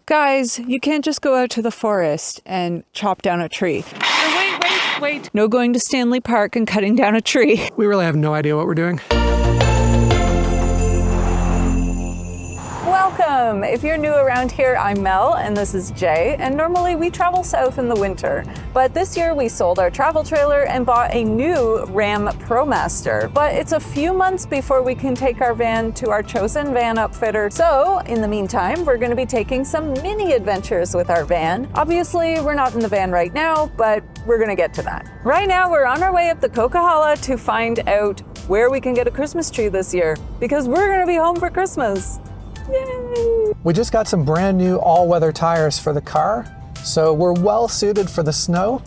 Guys, you can't just go out to the forest and chop down a tree. Wait. No going to Stanley Park and cutting down a tree. We really have no idea what we're doing. Welcome! If you're new around here, I'm Mel and this is Jay, and normally we travel south in the winter. But this year we sold our travel trailer and bought a new Ram ProMaster. But it's a few months before we can take our van to our chosen van upfitter. So in the meantime, we're going to be taking some mini adventures with our van. Obviously, we're not in the van right now, but we're going to get to that. Right now, we're on our way up the Coquihalla to find out where we can get a Christmas tree this year, because we're going to be home for Christmas. Yay! We just got some brand new all-weather tires for the car, so we're well suited for the snow,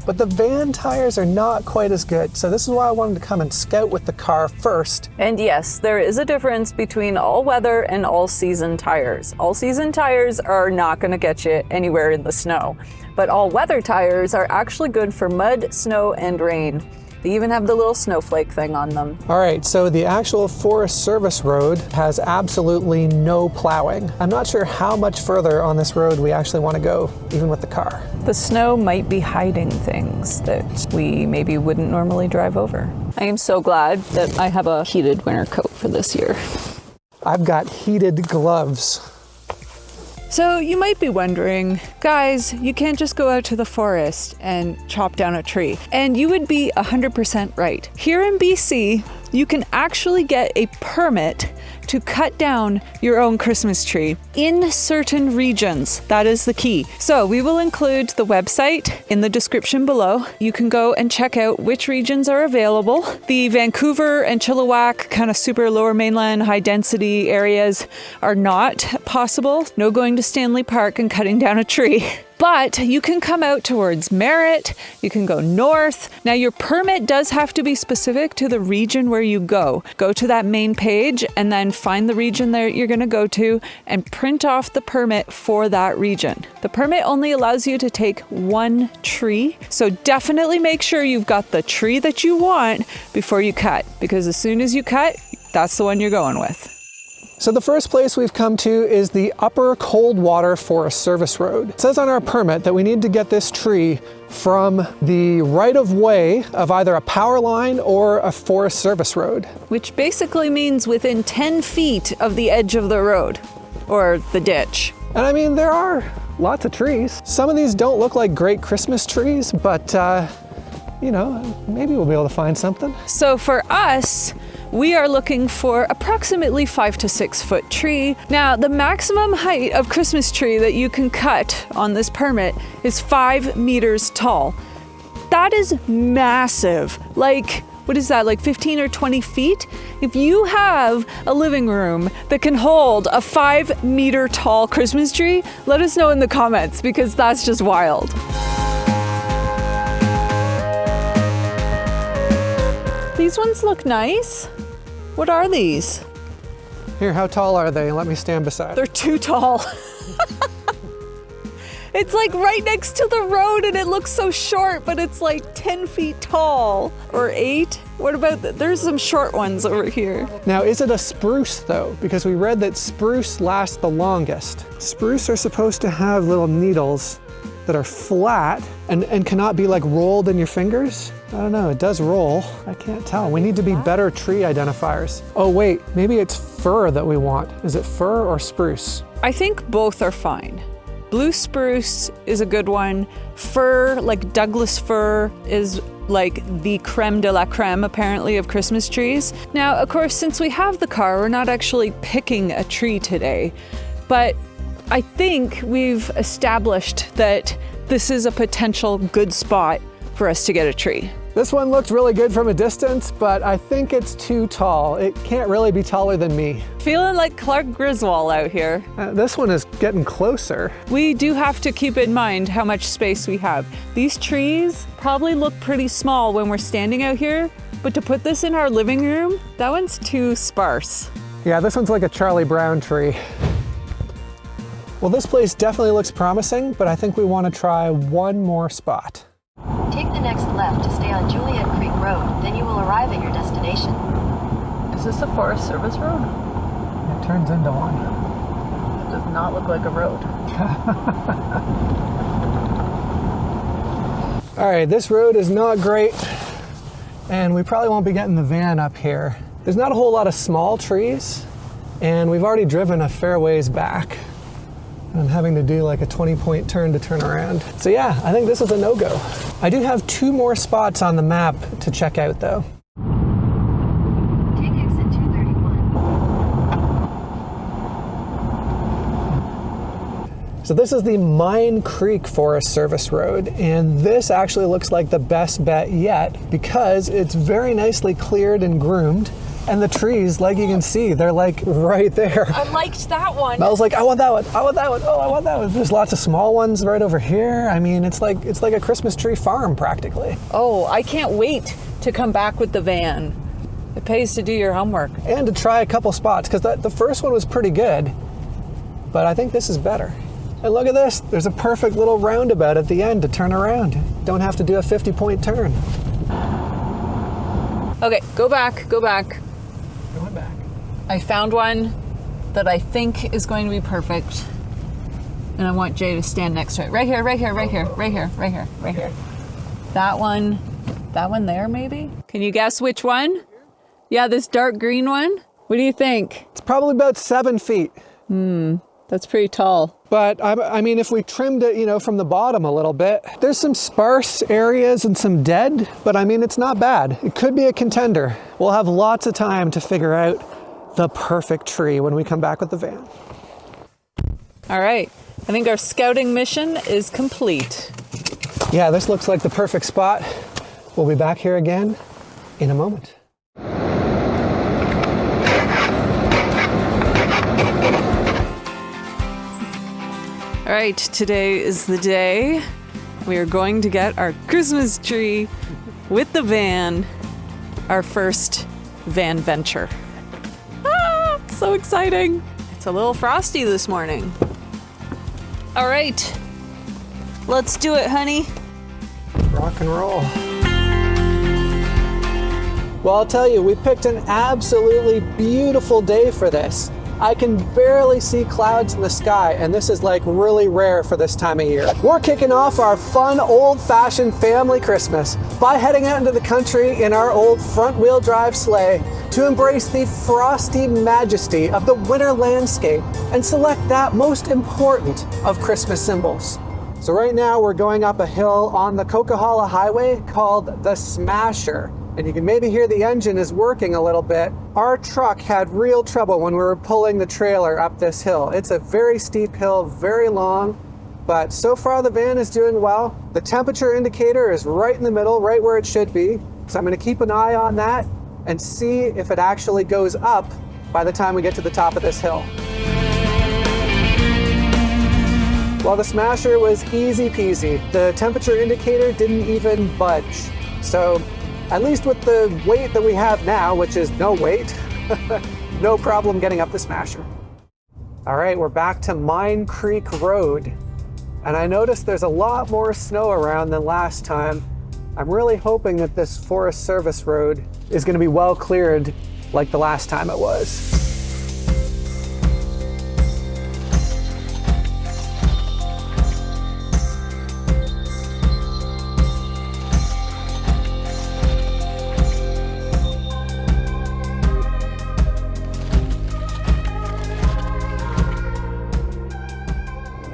but the van tires are not quite as good. So this is why I wanted to come and scout with the car first. And yes, there is a difference between all-weather and all-season tires. All-season tires are not going to get you anywhere in the snow, but all-weather tires are actually good for mud, snow, and rain. They even have the little snowflake thing on them. All right, so the actual Forest Service road has absolutely no plowing. I'm not sure how much further on this road we actually want to go, even with the car. The snow might be hiding things that we maybe wouldn't normally drive over. I am so glad that I have a heated winter coat for this year. I've got heated gloves. So you might be wondering, guys, you can't just go out to the forest and chop down a tree. And you would be 100% right. Here in BC, you can actually get a permit to cut down your own Christmas tree in certain regions. That is the key. So we will include the website in the description below. You can go and check out which regions are available. The Vancouver and Chilliwack, kind of super lower mainland, high density areas are not possible. No going to Stanley Park and cutting down a tree. But you can come out towards Merritt, you can go north. Now your permit does have to be specific to the region where you go. Go to that main page and then find the region that you're gonna go to and print off the permit for that region. The permit only allows you to take one tree, so definitely make sure you've got the tree that you want before you cut, because as soon as you cut, that's the one you're going with. So the first place we've come to is the Upper Coldwater Forest Service Road. It says on our permit that we need to get this tree from the right-of-way of either a power line or a Forest Service road. Which basically means within 10 feet of the edge of the road, or the ditch. And I mean, there are lots of trees. Some of these don't look like great Christmas trees, but you know, maybe we'll be able to find something. So for us, we are looking for approximately 5 to 6 foot tree. Now, the maximum height of Christmas tree that you can cut on this permit is 5 meters tall. That is massive. Like, what is that, like 15 or 20 feet? If you have a living room that can hold a 5 meter tall Christmas tree, let us know in the comments, because that's just wild. These ones look nice. What are these? Here, how tall are they? Let me stand beside. They're too tall. It's like right next to the road and it looks so short, but it's like 10 feet tall or 8. What about, there's some short ones over here. Now, is it a spruce though? Because we read that spruce lasts the longest. Spruce are supposed to have little needles that are flat and cannot be like rolled in your fingers. I don't know, it does roll. I can't tell. We need to be better tree identifiers. Oh wait, maybe it's fir that we want. Is it fir or spruce? I think both are fine. Blue spruce is a good one. Fir, like Douglas fir, is like the creme de la creme, apparently, of Christmas trees. Now, of course, since we have the car, we're not actually picking a tree today, but I think we've established that this is a potential good spot for us to get a tree. This one looks really good from a distance, but I think it's too tall. It can't really be taller than me. Feeling like Clark Griswold out here. This one is getting closer. We do have to keep in mind how much space we have. These trees probably look pretty small when we're standing out here, but to put this in our living room, that one's too sparse. Yeah, this one's like a Charlie Brown tree. Well, this place definitely looks promising, but I think we want to try one more spot. Take the next left to stay on Juliet Creek Road, then you will arrive at your destination. Is this a Forest Service road? It turns into one. It doesn't not look like a road. All right, this road is not great, and we probably won't be getting the van up here. There's not a whole lot of small trees, and we've already driven a fair ways back. I'm having to do like a 20-point turn to turn around. So yeah, I think this is a no-go. I do have 2 more spots on the map to check out though. Take exit 231. So this is the Mine Creek Forest Service Road, and this actually looks like the best bet yet because it's very nicely cleared and groomed. And the trees, like you can see, they're like right there. I liked that one. I was like, I want that one. I want that one. Oh, I want that one. There's lots of small ones right over here. I mean, it's like a Christmas tree farm practically. Oh, I can't wait to come back with the van. It pays to do your homework. And to try a couple spots, because the first one was pretty good, but I think this is better. And look at this. There's a perfect little roundabout at the end to turn around. Don't have to do a 50-point turn. Okay, go back. Going back. I found one that I think is going to be perfect. And I want Jay to stand next to it. Right here. That one there maybe? Can you guess which one? Yeah, this dark green one. What do you think? It's probably about 7 feet. That's pretty tall. But I mean, if we trimmed it, from the bottom a little bit, there's some sparse areas and some dead, but I mean, it's not bad. It could be a contender. We'll have lots of time to figure out the perfect tree when we come back with the van. All right, I think our scouting mission is complete. Yeah, this looks like the perfect spot. We'll be back here again in a moment. All right, today is the day. We are going to get our Christmas tree with the van, our first van venture. Ah, so exciting. It's a little frosty this morning. All right, let's do it, honey. Rock and roll. Well, I'll tell you, we picked an absolutely beautiful day for this. I can barely see clouds in the sky, and this is like really rare for this time of year. We're kicking off our fun, old-fashioned family Christmas by heading out into the country in our old front-wheel drive sleigh to embrace the frosty majesty of the winter landscape and select that most important of Christmas symbols. So right now we're going up a hill on the Coquihalla Highway called the Smasher. And you can maybe hear the engine is working a little bit. Our truck had real trouble when we were pulling the trailer up this hill. It's a very steep hill, very long, but so far the van is doing well. The temperature indicator is right in the middle, right where it should be. So I'm gonna keep an eye on that and see if it actually goes up by the time we get to the top of this hill. Well, the Smasher was easy peasy. The temperature indicator didn't even budge. So at least with the weight that we have now, which is no weight, no problem getting up the Smasher. All right, we're back to Mine Creek Road. And I noticed there's a lot more snow around than last time. I'm really hoping that this Forest Service road is gonna be well cleared like the last time it was.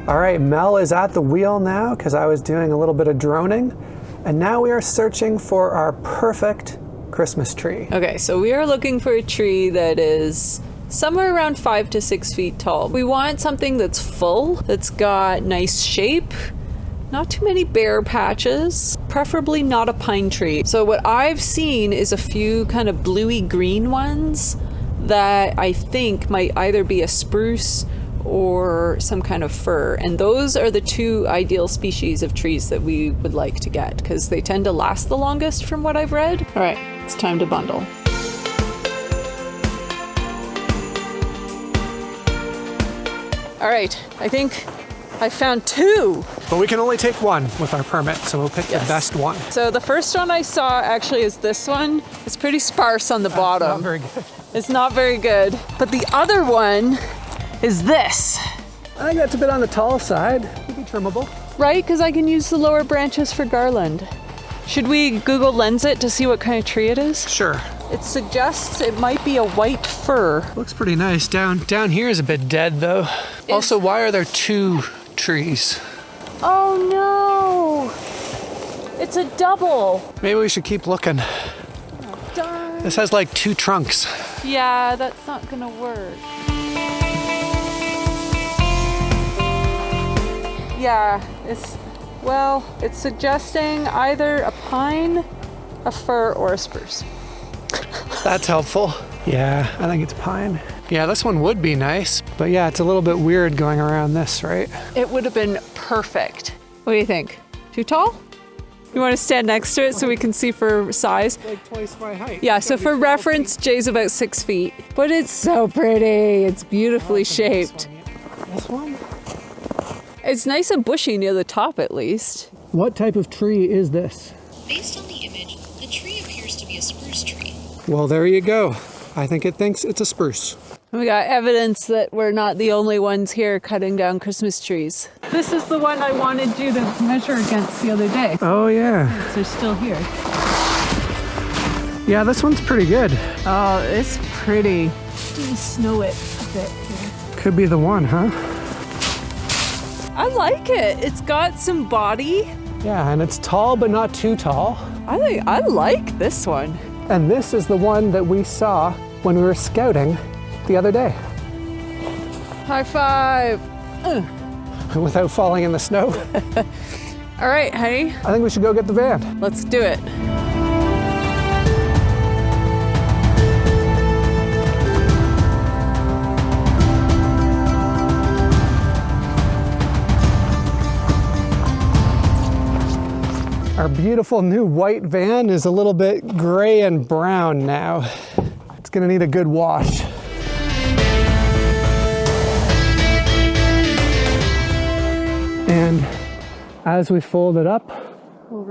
All right, Mel is at the wheel now because I was doing a little bit of droning. And now we are searching for our perfect Christmas tree. Okay, so we are looking for a tree that is somewhere around 5 to 6 feet tall. We want something that's full, that's got nice shape, not too many bare patches, preferably not a pine tree. So what I've seen is a few kind of bluey green ones that I think might either be a spruce or some kind of fir, and those are the 2 ideal species of trees that we would like to get because they tend to last the longest from what I've read. All right, it's time to bundle. All right, I think I found 2. But we can only take one with our permit, so we'll pick the best one. So the first one I saw actually is this one. It's pretty sparse on the bottom. Not very good. It's not very good. But the other one is this. I think that's a bit on the tall side. Could be trimmable. Right? Because I can use the lower branches for garland. Should we Google Lens it to see what kind of tree it is? Sure. It suggests it might be a white fir. Looks pretty nice. Down here is a bit dead though. Also, why are there 2 trees? Oh no! It's a double. Maybe we should keep looking. Oh, darn. This has like 2 trunks. Yeah, that's not gonna work. Yeah, it's suggesting either a pine, a fir, or a spruce. That's helpful. Yeah, I think it's pine. Yeah, this one would be nice, but yeah, it's a little bit weird going around this, right? It would have been perfect. What do you think? Too tall? You want to stand next to it so we can see for size? Like twice my height. Yeah, so for reference, Jay's about 6 feet. But it's so pretty. It's beautifully shaped. This one? It's nice and bushy near the top at least. What type of tree is this? Based on the image, the tree appears to be a spruce tree. Well, there you go. I think it thinks it's a spruce. We got evidence that we're not the only ones here cutting down Christmas trees. This is the one I wanted you to measure against the other day. Oh yeah. They're still here. Yeah, this one's pretty good. Oh, it's pretty. Just snow it a bit here. Could be the one, huh? I like it. It's got some body. Yeah, and it's tall but not too tall. I like this one. And this is the one that we saw when we were scouting the other day. High five. Without falling in the snow. All right, honey, I think we should go get the van. let's do it. Our beautiful new white van is a little bit gray and brown now. It's gonna need a good wash. And as we fold it up,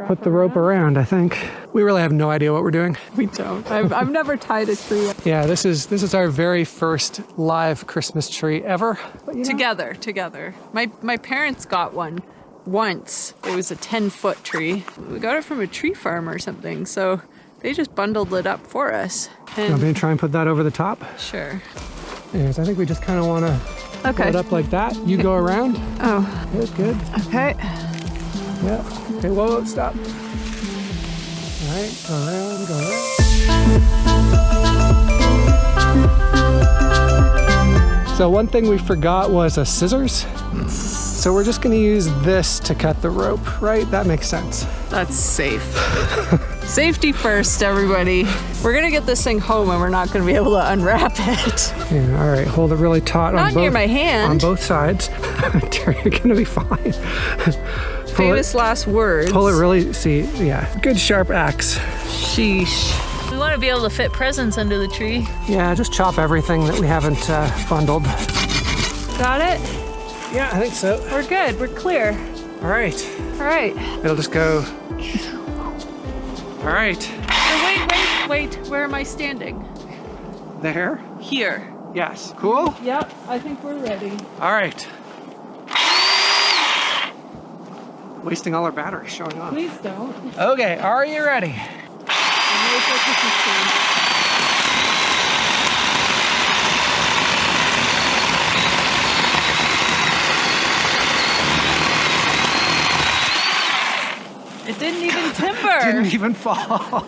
put the rope around, I think. We really have no idea what we're doing. We don't. I've never tied a tree Yeah, this is our very first live Christmas tree ever. But, you know, together. My parents got one once. It was a 10-foot tree. We got it from a tree farm or something, so they just bundled it up for us. you want me to try and put that over the top? Sure. Anyways, I think we just kind of want to Okay. pull it up like that. You go around. Oh, Good. okay. Yeah. Okay, whoa, stop. All right, go around, go around. So one thing we forgot was a scissors. So we're just gonna use this to cut the rope, right? That makes sense. That's safe. Safety first, everybody. We're gonna get this thing home and we're not gonna be able to unwrap it. Yeah, all right, hold it really taut Not on both, near my hand. on both sides. Terry, you're gonna be fine. Famous last words. Pull it really, see, yeah, good sharp axe. Sheesh. We want to be able to fit presents under the tree. Yeah, just chop everything that we haven't bundled. Got it? Yeah, I think so. We're good. We're clear. All right, All right. it'll just go. All right, Wait. Where am I standing? there. Here. Yes, cool. Yep. I think we're ready. All right. Wasting all our batteries showing off. Please don't. Okay, are you ready? It didn't even timber. Didn't even fall.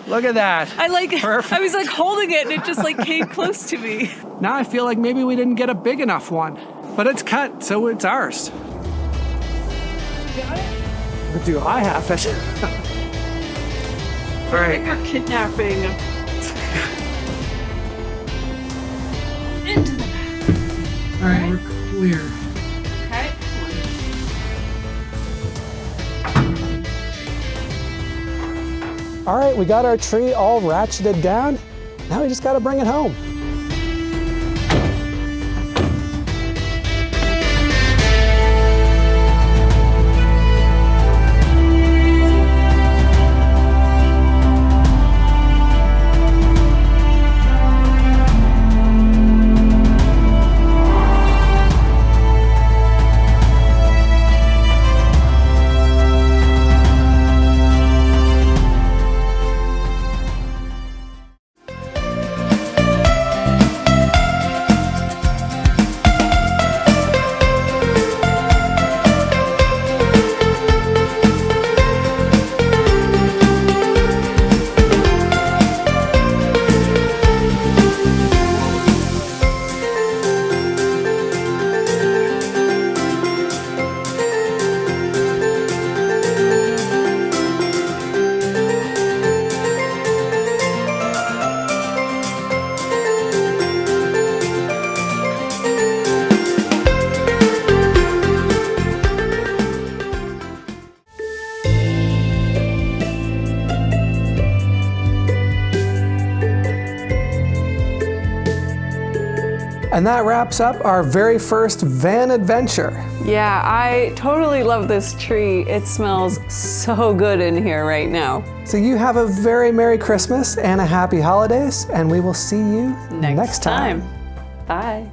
Look at that. I Perfect. I was like holding it and it just like came close to me. Now I feel like maybe we didn't get a big enough one, but it's cut, so it's ours. Got it? But do I have it? All right. We're kidnapping. Into the back. All right, we're clear. Okay. All right, we got our tree all ratcheted down. Now we just got to bring it home. And that wraps up our very first van adventure. Yeah, I totally love this tree. It smells so good in here right now. So you have a very Merry Christmas and a Happy Holidays, and we will see you next time. Bye.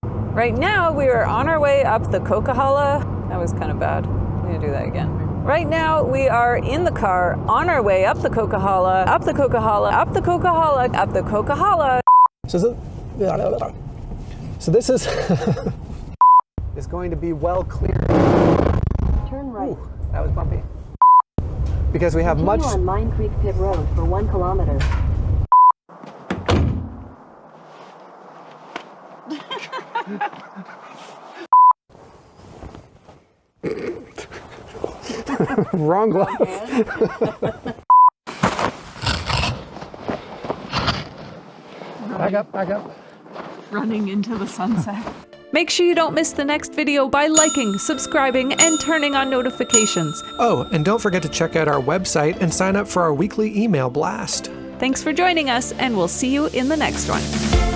Right now, we are on our way up the Coquihalla. That was kind of bad. I'm gonna do that again. Right now, we are in the car on our way up the Coquihalla, up the Coquihalla, up the Coquihalla, up the Coquihalla. So this is is going to be well cleared. Turn right. Ooh, that was bumpy. Because we have Continue much. on Mine Creek Pit Road for 1 kilometer. Wrong glove. Back up, back up. Running into the sunset. Make sure you don't miss the next video by liking, subscribing, and turning on notifications. Oh, and don't forget to check out our website and sign up for our weekly email blast. Thanks for joining us, and we'll see you in the next one.